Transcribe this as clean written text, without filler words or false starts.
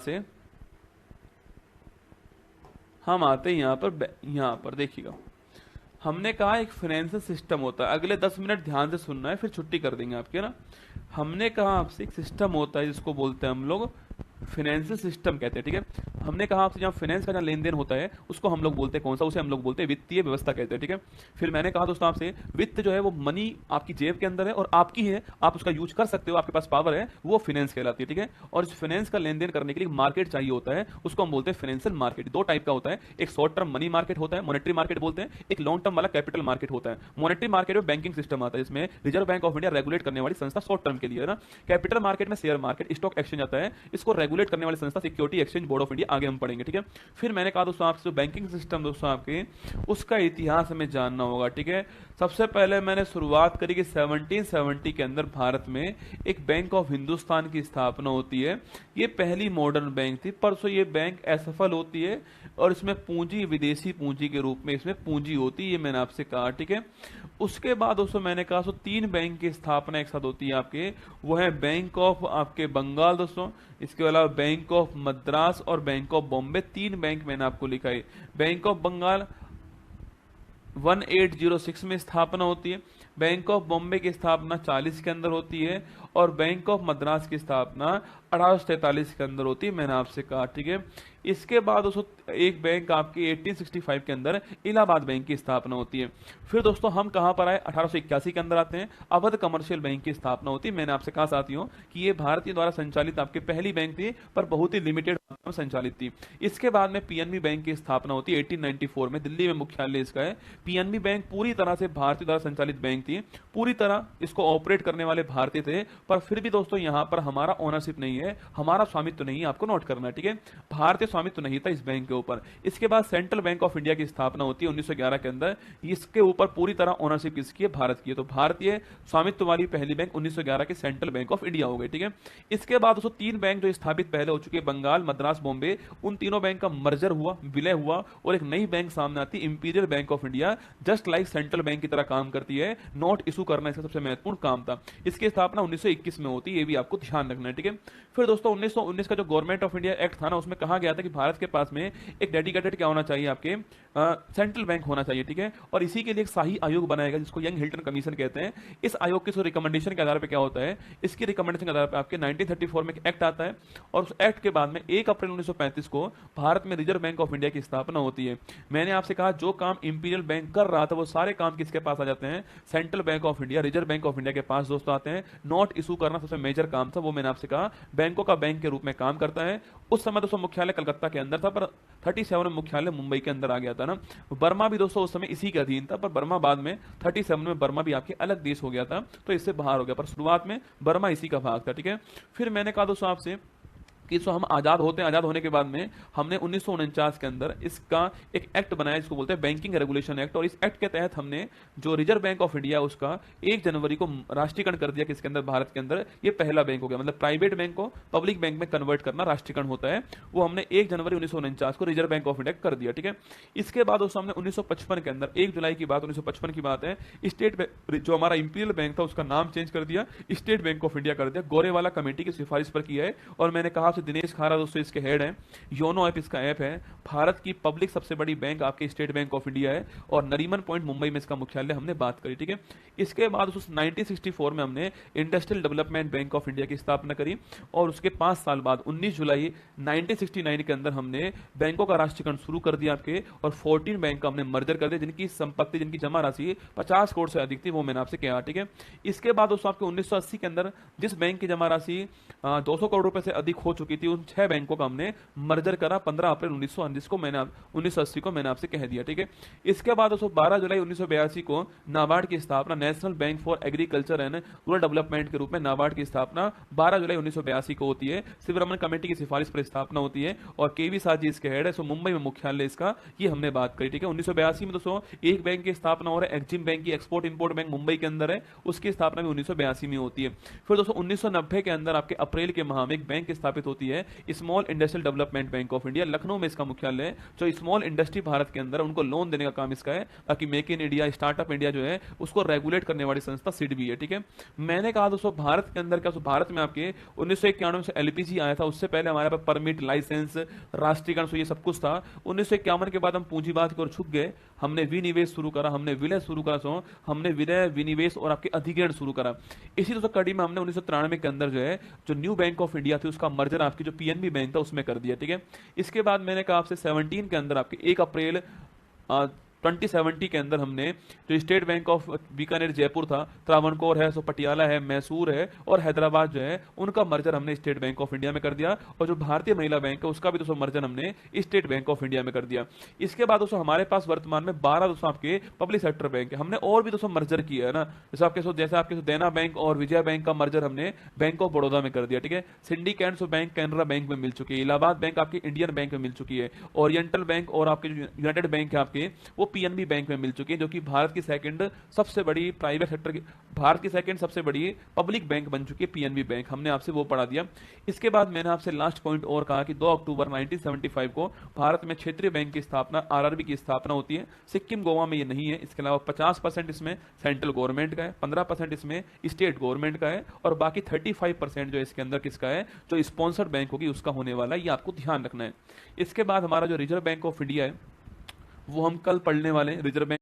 से हम आते हैं यहाँ पर देखिएगा, हमने कहा एक फाइनेंशियल सिस्टम होता है, अगले 10 मिनट ध्यान से सुनना है, फिर छुट्टी कर देंगे आपके ना। हमने कहा आपसे एक सिस्टम होता है जिसको बोलते हैं हम लोग फाइनेंशियल सिस्टम कहते हैं, ठीक है। हमने कहा आपसे जहाँ फाइनेंस का जहाँ लेन देन होता है उसको हम लोग बोलते हैं कौन सा, उसे हम लोग बोलते हैं वित्तीय व्यवस्था कहते हैं, ठीक है। फिर मैंने कहा दोस्तों आपसे वित्त जो है वो मनी आपकी जेब के अंदर है और आपकी है, आप उसका यूज कर सकते हो, आपके पास पावर है, वो फाइनेंस कहलाती है, ठीक है। और इस फाइनेंस का लेन देन करने के लिए मार्केट चाहिए होता है, उसको हम बोलते हैं फाइनेंशियल मार्केट। दो टाइप का होता है, एक शॉर्ट टर्म मनी मार्केट होता है, मॉनेटरी मार्केट बोलते हैं, एक लॉन्ग टर्म वाला कैपिटल मार्केट होता है। मॉनेटरी मार्केट में बैंकिंग सिस्टम आता है, जिसमें reserve bank of India regulate करने वाली संस्था शॉर्ट टर्म के लिए है ना। कैपिटल मार्केट में शेयर मार्केट, स्टॉक एक्सचेंज आता है, इसको रेगुलेट करने वाली संस्था security exchange board of India, आगे हम पढ़ेंगे, ठीक है। फिर मैंने कहा दोस्तों आपसे बैंकिंग सिस्टम दोस्तों आपके उसका इतिहास हमें जानना होगा, ठीक है। सबसे पहले मैंने शुरुआत करी कि 1770 के अंदर भारत में एक बैंक ऑफ हिंदुस्तान की स्थापना होती है। ये पहली मॉडर्न बैंक थी, परसों ये बैंक असफल होती है और इसमें पूंजी विदेशी पूंजी के रूप में इसमें पूंजी होती है, ये मैंने आपसे कहा, ठीक है। उसके बाद दोस्तों मैंने कहा सो 3 बैंक की स्थापना एक साथ होती है आपके, वो है बैंक ऑफ आपके बंगाल दोस्तों, इसके अलावा बैंक ऑफ मद्रास और बैंक ऑफ बॉम्बे। 3 बैंक मैंने आपको लिखा है। बैंक ऑफ बंगाल 1806 में स्थापना होती है, बैंक ऑफ बॉम्बे की स्थापना 40 के अंदर होती है और बैंक ऑफ मद्रास की स्थापना 1843 के अंदर होती है, मैंने आपसे कहा, ठीक है। इसके बाद दोस्तों एक बैंक आपकी 1865 के अंदर इलाहाबाद बैंक की स्थापना होती है। फिर दोस्तों हम कहां पर आए, 1881 के अंदर आते हैं, अवध कमर्शियल बैंक की स्थापना होती है। मैंने आपसे कहा साथियों कि ये भारतीय द्वारा संचालित आपकी पहली बैंक थी, पर बहुत ही लिमिटेड में संचालित थी। इसके बाद में पीएनबी बैंक की स्थापना होती है 1894 में, दिल्ली में मुख्यालय इसका है। पीएनबी बैंक पूरी तरह से भारतीय द्वारा संचालित बैंक थी, पूरी तरह इसको ऑपरेट करने वाले भारतीय थे, पर फिर भी दोस्तों यहां पर हमारा ओनरशिप नहीं है, हमारा स्वामित्व नहीं है, आपको नोट करना है, ठीक है। भारतीय स्वामित्व नहीं था इस बैंक के ऊपर। इसके बाद सेंट्रल बैंक ऑफ इंडिया की स्थापना होती है 1911 के अंदर, इसके ऊपर पूरी तरह ओनरशिप किसकी है, भारत की है। तो भारतीय स्वामित्व वाली पहली बैंक 1911 की सेंट्रल बैंक ऑफ इंडिया हो गई, ठीक है। इसके बाद दोस्तों 3 बैंक जो स्थापित पहले हो चुके हैं, बंगाल, मद्रास, बॉम्बे, उन तीनों बैंक का मर्जर हुआ, विलय हुआ और एक नई बैंक सामने आती है, imperial bank of India, just like central bank की तरह काम करती है। नोट इशू करना इसका सबसे महत्वपूर्ण काम था। इसकी स्थापना 1921 में होती है, ये भी आपको ध्यान रखना है, ठीक है। फिर दोस्तों 1919 का जो गवर्नमेंट ऑफ इंडिया एक्ट था ना, उसमें कहा गया था कि भारत के पास में एक डेडिकेटेड क्या होना चाहिए, आपके सेंट्रल बैंक होना चाहिए, ठीक है। और इसी के लिए एक शाही आयोग बनाएगा जिसको यंग हिल्टन कमीशन कहते हैं। इस आयोग की रिकमेंडेशन के आधार पर क्या होता है, इसकी रिकमेंडेशन के आधार पर आपके 1934 में एक एक्ट आता है और उस एक्ट के बाद में 1 अप्रैल 1935 को भारत में रिजर्व बैंक ऑफ इंडिया की स्थापना होती है। मैंने आपसे कहा जो काम इंपीरियल बैंक कर रहा था वो सारे काम किसके पास आ जाते हैं, central bank of India, reserve bank of India के पास दोस्तों आते हैं। नोट इशू करना सबसे मेजर काम था, वो मैंने आपसे कहा बैंकों का बैंक के रूप में काम करता है। उस समय दोस्तों मुख्यालय कलकत्ता के अंदर था, पर 37 में मुख्यालय मुंबई के अंदर आ गया था ना। बर्मा भी दोस्तों उस समय इसी के अधीन था, पर बर्मा बाद में 37 में बर्मा भी आपके अलग देश हो गया था, तो इससे बाहर हो गया, पर शुरुआत में बर्मा इसी का भाग था, ठीक है। फिर मैंने कहा दोस्तों आपसे कि हम आजाद होते हैं, आजाद होने के बाद में हमने 1949 के अंदर इसका एक एक्ट बनाया जिसको बोलते हैं बैंकिंग रेगुलेशन एक्ट, और इस एक्ट के तहत हमने जो रिजर्व बैंक ऑफ इंडिया उसका 1 जनवरी को राष्ट्रीयकरण कर दिया, किसके अंदर, भारत के अंदर। ये पहला बैंक हो गया, मतलब प्राइवेट बैंक को पब्लिक बैंक में कन्वर्ट करना राष्ट्रीयकरण होता है, वो हमने 1 जनवरी 1949 को रिजर्व बैंक ऑफ इंडिया कर दिया, ठीक है। इसके बाद दोस्तों हमने 1955 के अंदर 1 जुलाई की बात, 1955 की बात है, स्टेट जो हमारा इंपीरियल बैंक था उसका नाम चेंज कर दिया, स्टेट बैंक ऑफ इंडिया कर दिया, गोरेवाला कमेटी की सिफारिश पर किया है। और मैंने कहा दिनेश खारा दोस्तों इसके हेड हैं, योनो ऐप इसका ऐप है। भारत की पब्लिक सबसे बड़ी बैंक आपके स्टेट बैंक ऑफ इंडिया है और नरीमन पॉइंट मुंबई में इसका मुख्यालय, हमने बात करी, ठीक है। इसके बाद 1964 में हमने industrial development bank of India की स्थापना करी और उसके 5 साल बाद 19 जुलाई 1969 के अंदर हमने बैंकों का राष्ट्रीयकरण शुरू कर दिया आपके, और 14 बैंक का हमने मर्जर कर दिया जिनकी संपत्ति, जिनकी जमा राशि 50 करोड़ से अधिक थी, वो मैंने आपसे कहा, ठीक है। इसके बाद दोस्तों आपके 1980 के अंदर जिस बैंक की जमा राशि 200 करोड़ रुपए से अधिक हो चुकी थी, उन 6 बैंकों का हमने मर्जर करा 15 अप्रैल 1980 को मैंने आपसे कह दिया, ठीक है। इसके बाद 12 जुलाई 1982 को नाबार्ड की स्थापना, national bank for agriculture and rural development के रूप में नाबार्ड की स्थापना 12 जुलाई 1982 को होती है। शिवरमन कमेटी की सिफारिश पर स्थापना होती है और केवी साह जी इसके हेड है। मुंबई में मुख्यालय इसका, ये हमने बात करी, ठीक है। 1982 में दोस्तों एक बैंक की स्थापना हो रहा है, एक्जिम बैंक की, एक्सपोर्ट इंपोर्ट बैंक मुंबई के अंदर है, उसकी स्थापना भी 1982 में होती है। फिर दोस्तों 1990 के अंदर आपके अप्रैल के माह में एक बैंक स्थापित होती होती है small industrial development bank of India, Lucknow में इसका मुख्यालय है। जो स्मॉल इंडस्ट्री भारत के अंदर उनको लोन देने का काम इसका है, ताकि make in India, startup India जो है उसको रेगुलेट करने वाली संस्था सिडबी है, ठीक है। मैंने कहा दोस्तों भारत के अंदर क्या, भारत में आपके 1991 से एलपीजी आया था, उससे पहले हमारे पास परमिट, लाइसेंस, राष्ट्रीयकरण, ये सब कुछ था। 1951 के बाद हम पूंजीवाद की ओर झुक गए, हमने विनिवेश शुरू करा, हमने विलय शुरू करा, हमने विलय, विनिवेश और आपके अधिग्रहण शुरू करा। इसी दोस्तों कड़ी में हमने 1993 के अंदर जो है जो न्यू बैंक ऑफ इंडिया थी उसका मर्जर आपकी जो पीएनबी बैंक था उसमें कर दिया, ठीक है। इसके बाद मैंने कहा आपसे 17 के अंदर आपके 1 अप्रैल 2070 के अंदर हमने जो state bank of Bikaner Jaipur था, त्रावणकोर है, सो पटियाला है, मैसूर है और हैदराबाद जो है, उनका मर्जर हमने स्टेट बैंक ऑफ इंडिया में कर दिया। और जो भारतीय महिला बैंक है उसका भी दोस्तों मर्जर हमने स्टेट बैंक ऑफ इंडिया में कर दिया। इसके बाद दोस्तों हमारे पास वर्तमान में 12 दोस्तों आपके पब्लिक सेक्टर बैंक है, हमने और भी दोस्तों मर्जर किया है ना, जैसे आपके देना बैंक और विजया बैंक का मर्जर हमने बैंक ऑफ बड़ौदा में कर दिया, ठीक है। सिंडिकेट बैंक कैनरा बैंक में मिल चुकी है, इलाहाबाद बैंक आपकी इंडियन बैंक में मिल चुकी है, ओरिएंटल बैंक और आपके जो यूनाइटेड बैंक है आपके वो पीएनबी बैंक में मिल चुकी है, जो कि भारत की सेकंड सबसे बड़ी प्राइवेट सेक्टर की, भारत की सेकंड सबसे बड़ी पब्लिक बैंक बन चुकी है पीएनबी बैंक, हमने आपसे वो पढ़ा दिया। इसके बाद मैंने आपसे लास्ट पॉइंट और कहा कि 2 अक्टूबर 1975 को भारत में क्षेत्रीय बैंक की स्थापना, आरआरबी की स्थापना होती है। सिक्किम, गोवा में ये नहीं है। इसके अलावा 50% इसमें सेंट्रल गवर्नमेंट का है, 15% इसमें स्टेट गवर्नमेंट का है और बाकी 35% जो इसके अंदर किसका है, जो स्पॉन्सर्ड बैंक होगी उसका होने वाला है, ये आपको ध्यान रखना है। इसके बाद हमारा जो रिजर्व बैंक ऑफ इंडिया है वो हम कल पढ़ने वाले हैं। Reserve bank